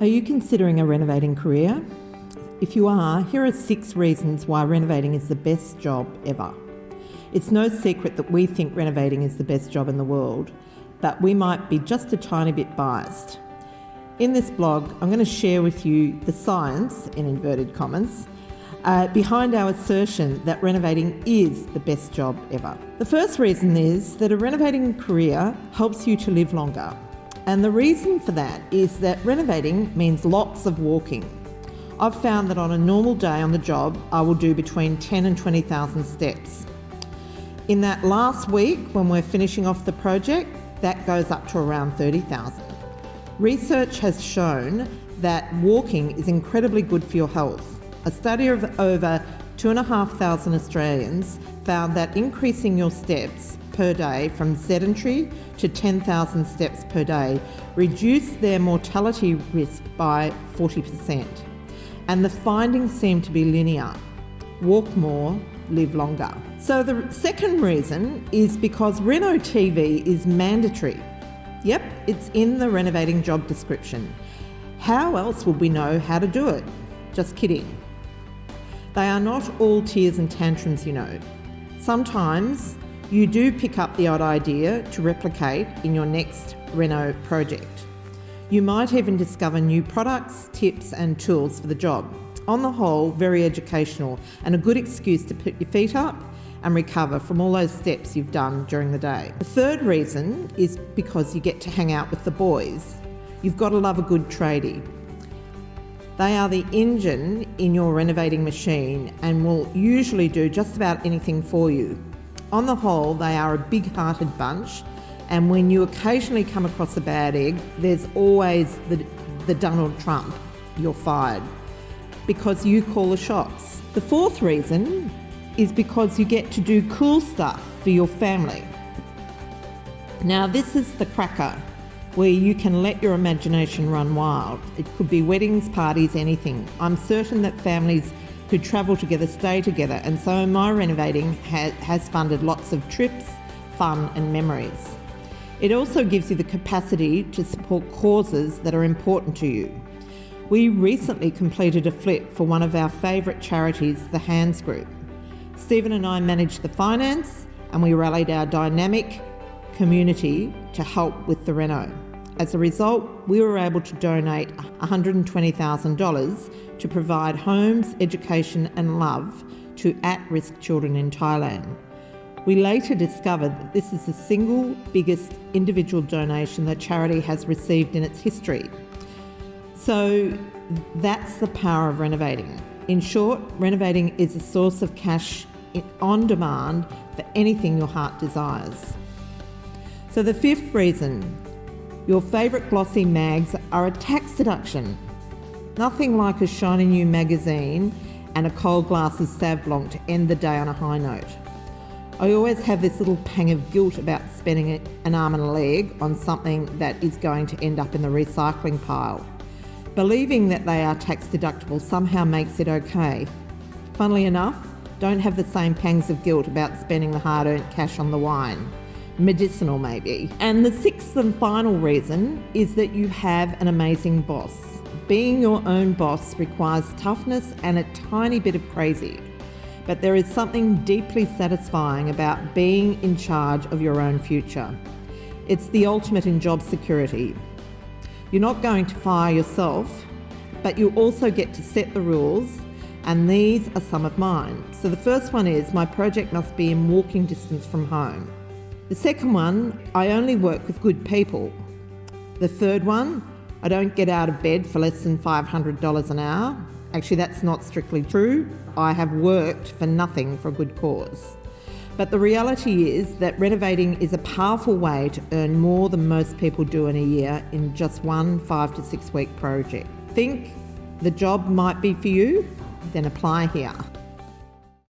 Are you considering a renovating career? If you are, here are 6 reasons why renovating is the best job ever. It's no secret that we think renovating is the best job in the world, but we might be just a tiny bit biased. In this blog, I'm going to share with you the science, in inverted commas, behind our assertion that renovating is the best job ever. The first reason is that a renovating career helps you to live longer. And the reason for that is that renovating means lots of walking. I've found that on a normal day on the job, I will do between 10 and 20,000 steps. In that last week, when we're finishing off the project, that goes up to around 30,000. Research has shown that walking is incredibly good for your health. A study of over 2,500 Australians found that increasing your steps per day from sedentary to 10,000 steps per day reduced their mortality risk by 40%. And the findings seem to be linear. Walk more, live longer. So the second reason is because Reno TV is mandatory. Yep, it's in the renovating job description. How else would we know how to do it? Just kidding. They are not all tears and tantrums, you know. Sometimes you do pick up the odd idea to replicate in your next reno project. You might even discover new products, tips and tools for the job. On the whole, very educational and a good excuse to put your feet up and recover from all those steps you've done during the day. The third reason is because you get to hang out with the boys. You've got to love a good tradie. They are the engine in your renovating machine and will usually do just about anything for you. On the whole, they are a big-hearted bunch, and when you occasionally come across a bad egg, there's always the Donald Trump, you're fired, because you call the shots. The fourth reason is because you get to do cool stuff for your family. Now this is the cracker, where you can let your imagination run wild. It could be weddings, parties, anything. I'm certain that families who travel together stay together, and so my renovating has funded lots of trips, fun and memories. It also gives you the capacity to support causes that are important to you. We recently completed a flip for one of our favourite charities, the Hands Group. Stephen and I managed the finance, and we rallied our dynamic community to help with the reno. As a result, we were able to donate $120,000 to provide homes, education and love to at-risk children in Thailand. We later discovered that this is the single biggest individual donation that charity has received in its history. So that's the power of renovating. In short, renovating is a source of cash on demand for anything your heart desires. So the fifth reason, your favourite glossy mags are a tax deduction. Nothing like a shiny new magazine and a cold glass of Sauv Blanc to end the day on a high note. I always have this little pang of guilt about spending an arm and a leg on something that is going to end up in the recycling pile. Believing that they are tax deductible somehow makes it okay. Funnily enough, don't have the same pangs of guilt about spending the hard-earned cash on the wine. Medicinal maybe. And the sixth and final reason is that you have an amazing boss. Being your own boss requires toughness and a tiny bit of crazy. But there is something deeply satisfying about being in charge of your own future. It's the ultimate in job security. You're not going to fire yourself, but you also get to set the rules, and these are some of mine. So the first one is my project must be in walking distance from home. The second one, I only work with good people. The third one, I don't get out of bed for less than $500 an hour. Actually, that's not strictly true. I have worked for nothing for a good cause. But the reality is that renovating is a powerful way to earn more than most people do in a year in just one 5 to 6 week project. Think the job might be for you? Then apply here.